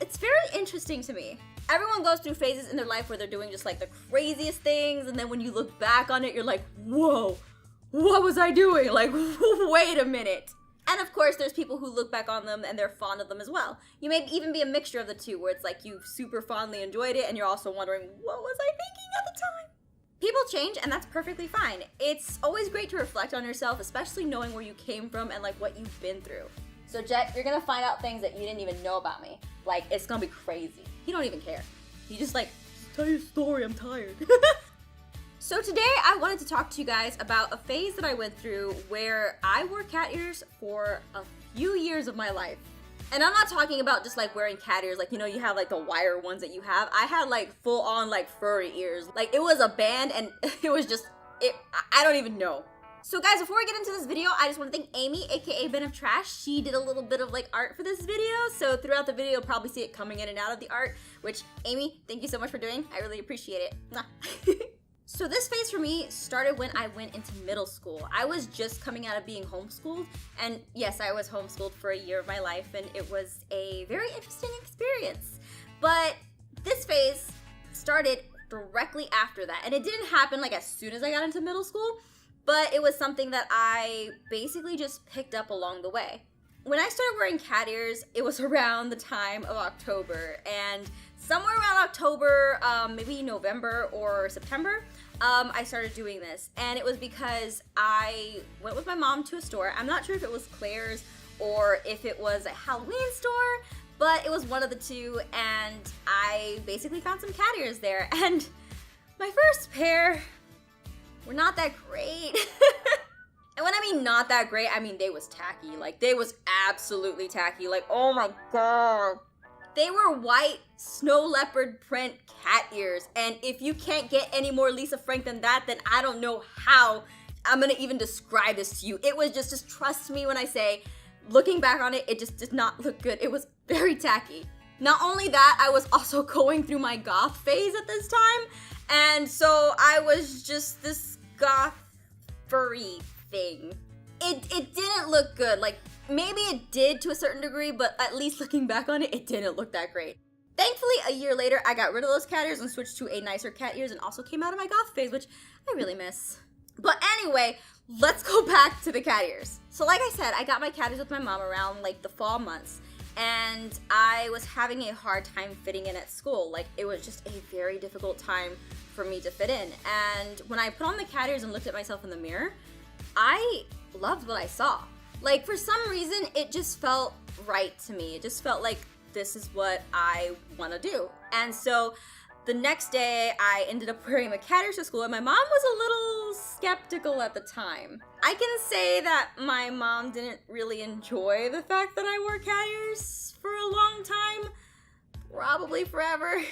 it's very interesting to me. Everyone goes through phases in their life where they're doing just like the craziest things, and then when you look back on it, you're like, whoa, what was I doing? Like, wait a minute. And of course, there's people who look back on them and they're fond of them as well. You may even be a mixture of the two, where it's like you super fondly enjoyed it and you're also wondering, what was I thinking at the time? People change, and that's perfectly fine. It's always great to reflect on yourself, especially knowing where you came from and like what you've been through. So Jet, you're gonna find out things that you didn't even know about me. Like, it's gonna be crazy. You don't even care. You just like, tell your story, I'm tired. So today I wanted to talk to you guys about a phase that I went through where I wore cat ears for a few years of my life. And I'm not talking about just like wearing cat ears, like, you know, you have like the wire ones that you have. I had like full on like furry ears. Like, it was a band and it was just, I don't even know. So guys, before we get into this video, I just want to thank Amy, aka Ben of Trash. She did a little bit of like art for this video, so throughout the video you'll probably see it coming in and out of the art, which, Amy, thank you so much for doing. I really appreciate it. Mwah. So this phase for me started when I went into middle school. I was just coming out of being homeschooled, and yes, I was homeschooled for a year of my life, and it was a very interesting experience. But this phase started directly after that, and it didn't happen like as soon as I got into middle school, but it was something that I basically just picked up along the way. When I started wearing cat ears, it was around the time of October, and somewhere around October, maybe November or September, I started doing this. And it was because I went with my mom to a store. I'm not sure if it was Claire's or if it was a Halloween store, but it was one of the two, and I basically found some cat ears there. And my first pair were not that great. And when I mean not that great, I mean they was tacky. Like, they was absolutely tacky. Like, oh my god. They were white snow leopard print cat ears. And if you can't get any more Lisa Frank than that, then I don't know how I'm gonna even describe this to you. It was just trust me when I say, looking back on it, it just did not look good. It was very tacky. Not only that, I was also going through my goth phase at this time. And so I was just this goth furry thing. It didn't look good. Like, maybe it did to a certain degree, but at least looking back on it, it didn't look that great. Thankfully, a year later, I got rid of those cat ears and switched to a nicer cat ears, and also came out of my goth phase, which I really miss. But anyway, let's go back to the cat ears. So like I said, I got my cat ears with my mom around like the fall months, and I was having a hard time fitting in at school. Like, it was just a very difficult time for me to fit in. And when I put on the cat ears and looked at myself in the mirror, I loved what I saw. Like, for some reason, it just felt right to me. It just felt like this is what I want to do. And so the next day, I ended up wearing the cat ears to school, and my mom was a little skeptical at the time. I can say that my mom didn't really enjoy the fact that I wore cat ears for a long time, probably forever.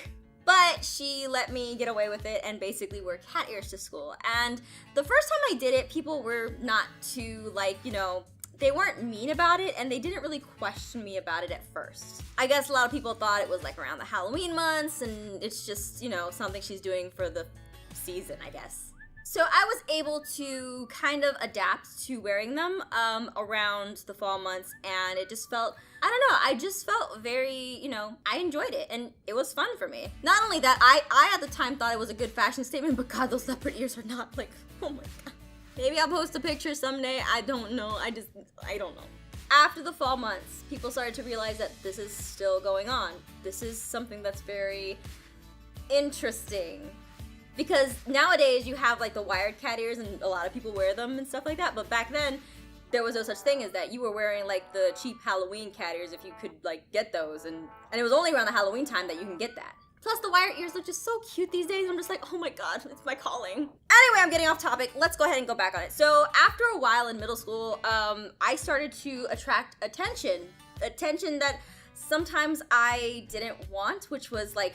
But she let me get away with it and basically wear cat ears to school. And the first time I did it, people were not too, like, you know, they weren't mean about it, and they didn't really question me about it at first. I guess a lot of people thought it was like around the Halloween months, and it's just, you know, something she's doing for the season, I guess. So I was able to kind of adapt to wearing them around the fall months, and it just felt, I don't know, I just felt very, you know, I enjoyed it, and it was fun for me. Not only that, I at the time thought it was a good fashion statement, but god, those leopard ears are not, like, oh my god. Maybe I'll post a picture someday, I don't know, I don't know. After the fall months, people started to realize that this is still going on. This is something that's very interesting. Because nowadays you have like the wired cat ears, and a lot of people wear them and stuff like that, but back then there was no such thing as that. You were wearing like the cheap Halloween cat ears if you could like get those, and it was only around the Halloween time that you can get that. Plus the wire ears look just so cute these days. I'm just like, oh my god, it's my calling. Anyway, I'm getting off topic. Let's go ahead and go back on it. So after a while in middle school, I started to attract attention that sometimes I didn't want, which was like,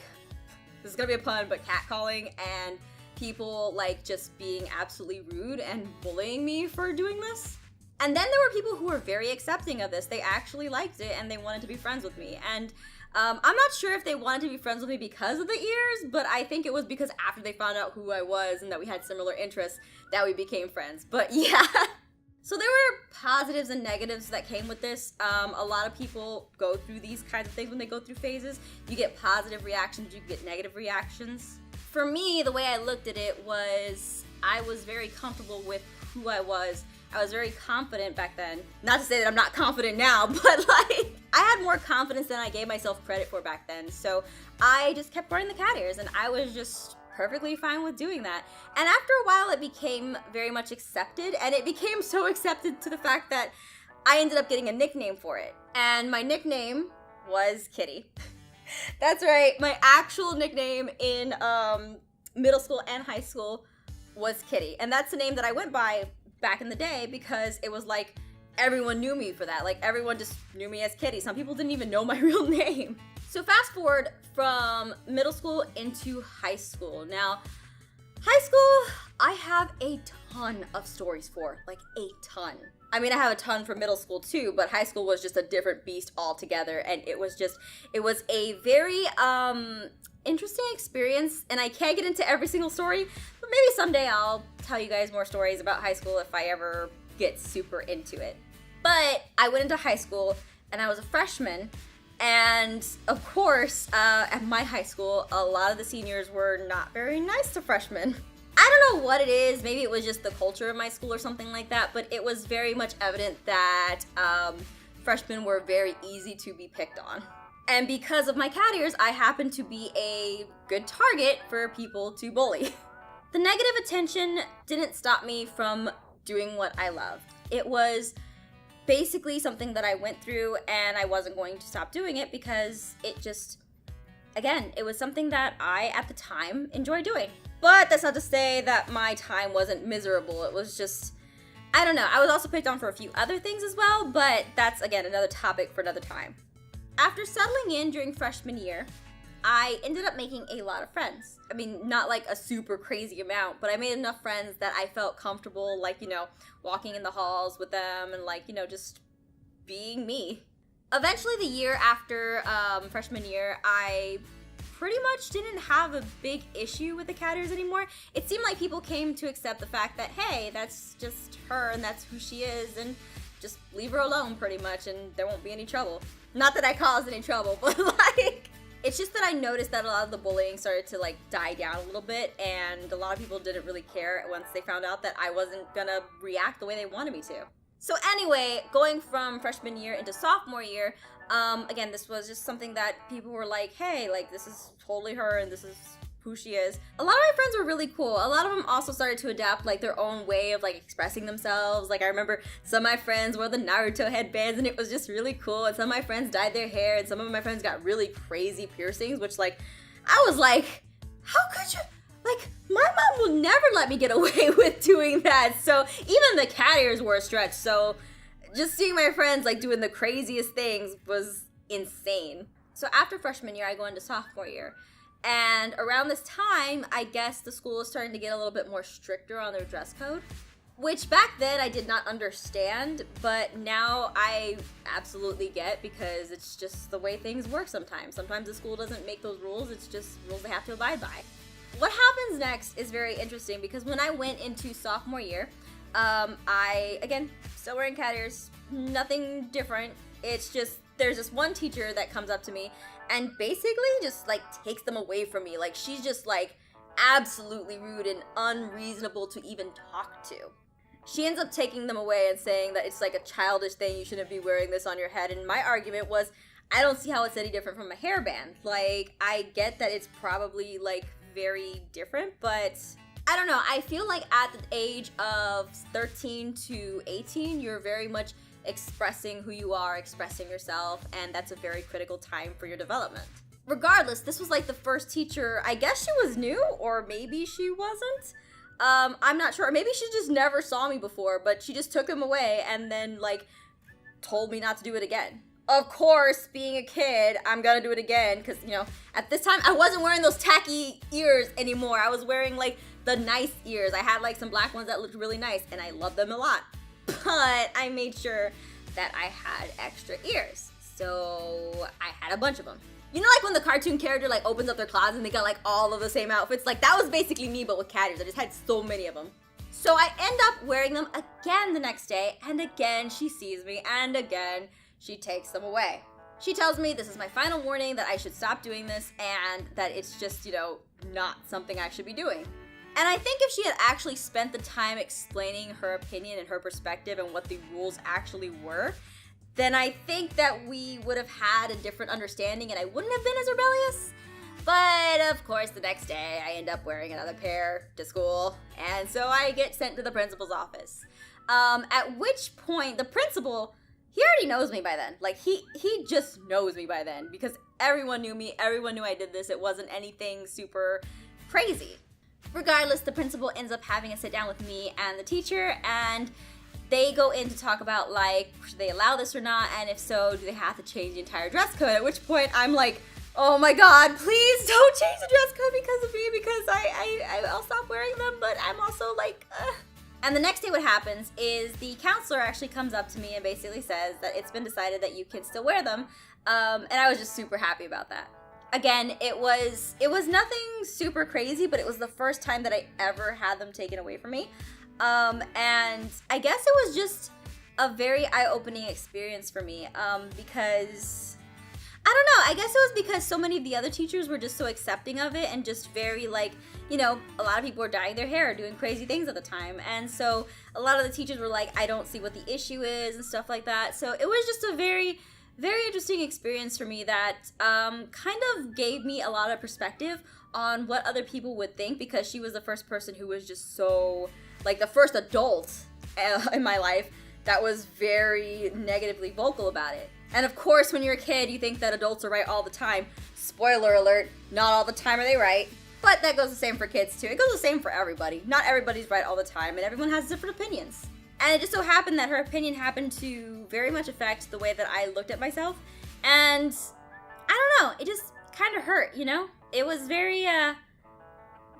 this is gonna be a pun, but catcalling, and people like just being absolutely rude and bullying me for doing this. And then there were people who were very accepting of this. They actually liked it and they wanted to be friends with me. And I'm not sure if they wanted to be friends with me because of the ears, but I think it was because after they found out who I was and that we had similar interests that we became friends. But yeah. So there were positives and negatives that came with this. A lot of people go through these kinds of things when they go through phases. You get positive reactions, you get negative reactions. For me, the way I looked at it was I was very comfortable with who I was. I was very confident back then. Not to say that I'm not confident now, but like I had more confidence than I gave myself credit for back then. So I just kept wearing the cat ears and I was just perfectly fine with doing that. And after a while, it became very much accepted, and it became so accepted to the fact that I ended up getting a nickname for it. And my nickname was Kitty. That's right. My actual nickname in middle school and high school was Kitty. And that's the name that I went by back in the day because it was like everyone knew me for that. Like everyone just knew me as Kitty. Some people didn't even know my real name. So fast forward from middle school into high school. Now, high school, I have a ton of stories for, like a ton. I mean, I have a ton from middle school too, but high school was just a different beast altogether. And it was a very interesting experience. And I can't get into every single story, but maybe someday I'll tell you guys more stories about high school if I ever get super into it. But I went into high school and I was a freshman. And of course, at my high school, a lot of the seniors were not very nice to freshmen. I don't know what it is. Maybe it was just the culture of my school or something like that, but it was very much evident that freshmen were very easy to be picked on. And because of my cat ears, I happened to be a good target for people to bully. The negative attention didn't stop me from doing what I loved. It was basically something that I went through and I wasn't going to stop doing it because it just, again, it was something that I, at the time, enjoyed doing. But that's not to say that my time wasn't miserable. It was just, I don't know. I was also picked on for a few other things as well, but that's, again, another topic for another time. After settling in during freshman year, I ended up making a lot of friends. I mean, not like a super crazy amount, but I made enough friends that I felt comfortable, like, walking in the halls with them and like, just being me. Eventually the year after freshman year, I pretty much didn't have a big issue with the cat ears anymore. It seemed like people came to accept the fact that, hey, that's just her and that's who she is and just leave her alone pretty much and there won't be any trouble. Not that I caused any trouble, but like, it's just that I noticed that a lot of the bullying started to like die down a little bit and a lot of people didn't really care once they found out that I wasn't gonna react the way they wanted me to. So anyway, going from freshman year into sophomore year, again, this was just something that people were like, hey, like this is totally her and this is who she is. A lot of my friends were really cool. A lot of them also started to adapt like their own way of like expressing themselves. Like I remember some of my friends wore the Naruto headbands and it was just really cool. And some of my friends dyed their hair and some of my friends got really crazy piercings, which like, I was like, how could you? Like, my mom will never let me get away with doing that. So even the cat ears were a stretch. So just seeing my friends like doing the craziest things was insane. So after freshman year, I go into sophomore year. And around this time, I guess the school is starting to get a little bit more stricter on their dress code, which back then I did not understand, but now I absolutely get because it's just the way things work sometimes. Sometimes the school doesn't make those rules, it's just rules they have to abide by. What happens next is very interesting because when I went into sophomore year, I, again, still wearing cat ears, nothing different. It's just, there's this one teacher that comes up to me and basically just like takes them away from me. Like she's just like absolutely rude and unreasonable to even talk to. She ends up taking them away and saying that it's like a childish thing, you shouldn't be wearing this on your head. And my argument was, I don't see how it's any different from a hairband. Like, I get that it's probably like very different, but I don't know. I feel like at the age of 13 to 18, you're very much expressing who you are, expressing yourself, and that's a very critical time for your development. Regardless, this was like the first teacher, I guess she was new, or maybe she wasn't. I'm not sure. Maybe she just never saw me before, but she just took him away and then like told me not to do it again. Of course, being a kid, I'm gonna do it again because, you know, at this time I wasn't wearing those tacky ears anymore. I was wearing like the nice ears. I had like some black ones that looked really nice and I loved them a lot. But I made sure that I had extra ears. So I had a bunch of them. You know, like when the cartoon character like opens up their closet and they got like all of the same outfits? Like that was basically me but with cat ears. I just had so many of them. So I end up wearing them again the next day, and again she sees me, and again she takes them away. She tells me this is my final warning, that I should stop doing this, and that it's just, not something I should be doing. And I think if she had actually spent the time explaining her opinion and her perspective and what the rules actually were, then I think that we would have had a different understanding and I wouldn't have been as rebellious. But of course, the next day I end up wearing another pair to school, and so I get sent to the principal's office. At which point the principal, he already knows me by then. Like, he just knows me by then because everyone knew me, everyone knew I did this. It wasn't anything super crazy. Regardless, the principal ends up having a sit down with me and the teacher, and they go in to talk about, like, should they allow this or not, and if so, do they have to change the entire dress code? At which point I'm like, oh my god, please don't change the dress code because of me, because I'll stop wearing them, but I'm also like, And the next day what happens is the counselor actually comes up to me and basically says that it's been decided that you can still wear them, and I was just super happy about that. Again, it was nothing super crazy, but it was the first time that I ever had them taken away from me. And I guess it was just a very eye-opening experience for me, because, I don't know, I guess it was because so many of the other teachers were just so accepting of it and just very, like, a lot of people were dyeing their hair, doing crazy things at the time. And so a lot of the teachers were like, I don't see what the issue is and stuff like that. So it was just a very, very interesting experience for me that kind of gave me a lot of perspective on what other people would think, because she was the first person who was just so, like, the first adult in my life that was very negatively vocal about it. And of course, when you're a kid, you think that adults are right all the time. Spoiler alert, not all the time are they right. But that goes the same for kids too. It goes the same for everybody. Not everybody's right all the time, and everyone has different opinions. And it just so happened that her opinion happened to very much affect the way that I looked at myself. And I don't know, it just kind of hurt, It was very,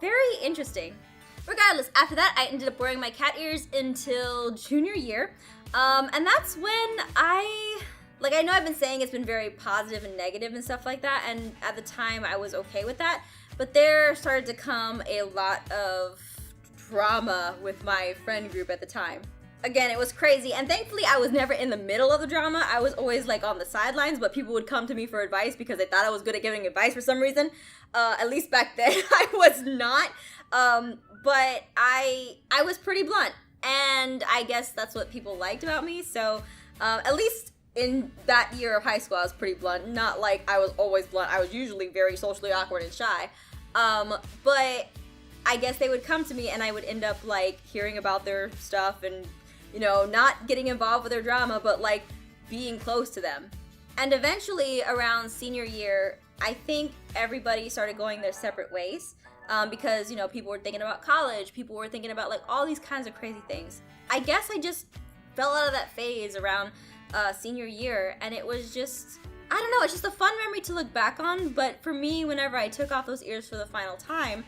very interesting. Regardless, after that, I ended up wearing my cat ears until junior year. And that's when I know I've been saying it's been very positive and negative and stuff like that, and at the time I was okay with that, but there started to come a lot of drama with my friend group at the time. Again, it was crazy, and thankfully I was never in the middle of the drama. I was always, like, on the sidelines, but people would come to me for advice because they thought I was good at giving advice for some reason. At least back then, I was not. But I was pretty blunt, and I guess that's what people liked about me, so at least in that year of high school, I was pretty blunt. Not like I was always blunt. I was usually very socially awkward and shy. But I guess they would come to me and I would end up, like, hearing about their stuff and, not getting involved with their drama, but, like, being close to them. And eventually, around senior year, I think everybody started going their separate ways. Because, people were thinking about college. People were thinking about, like, all these kinds of crazy things. I guess I just fell out of that phase around senior year, and it was just, I don't know, it's just a fun memory to look back on. But for me, whenever I took off those ears for the final time,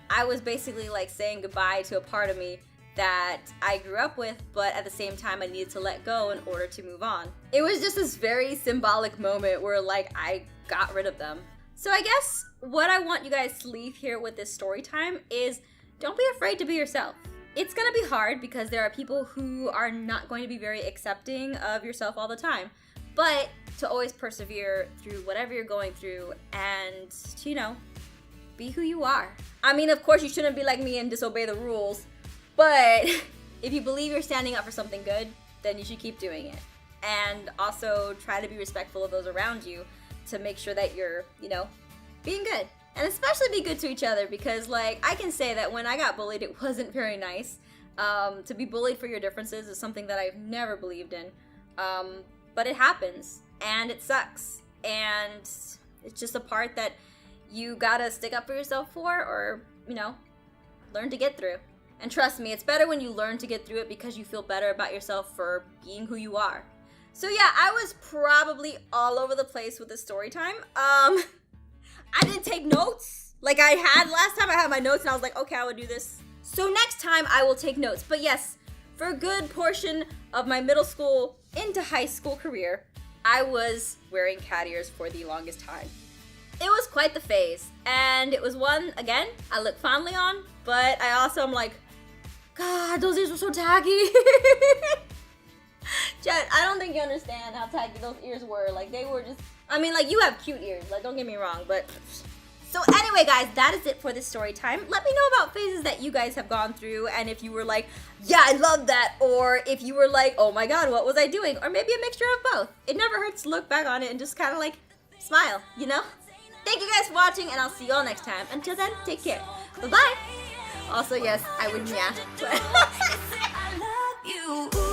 I was basically, like, saying goodbye to a part of me that I grew up with, but at the same time I needed to let go in order to move on. It was just this very symbolic moment where, like, I got rid of them. So I guess what I want you guys to leave here with this story time is, don't be afraid to be yourself. It's gonna be hard because there are people who are not going to be very accepting of yourself all the time, but to always persevere through whatever you're going through and to, be who you are. I mean, of course you shouldn't be like me and disobey the rules, but if you believe you're standing up for something good, then you should keep doing it. And also try to be respectful of those around you to make sure that you're, being good. And especially be good to each other, because, like, I can say that when I got bullied, it wasn't very nice. To be bullied for your differences is something that I've never believed in. But it happens, and it sucks. And it's just a part that you gotta stick up for yourself for, or, learn to get through. And trust me, it's better when you learn to get through it because you feel better about yourself for being who you are. So yeah, I was probably all over the place with the story time. I didn't take notes like I had last time. I had my notes and I was like, okay, I would do this. So next time I will take notes. But yes, for a good portion of my middle school into high school career, I was wearing cat ears for the longest time. It was quite the phase, and it was one, again, I look fondly on, but I also am like, God, those ears were so tacky. Chet, I don't think you understand how tacky those ears were. Like, they were just, I mean, like, you have cute ears. Like, don't get me wrong, but... So anyway, guys, that is it for this story time. Let me know about phases that you guys have gone through, and if you were like, yeah, I love that, or if you were like, oh my god, what was I doing? Or maybe a mixture of both. It never hurts to look back on it and just kind of like smile, you know? Thank you guys for watching, and I'll see you all next time. Until then, take care. Bye-bye. Also, yes, I would, yeah. I love you.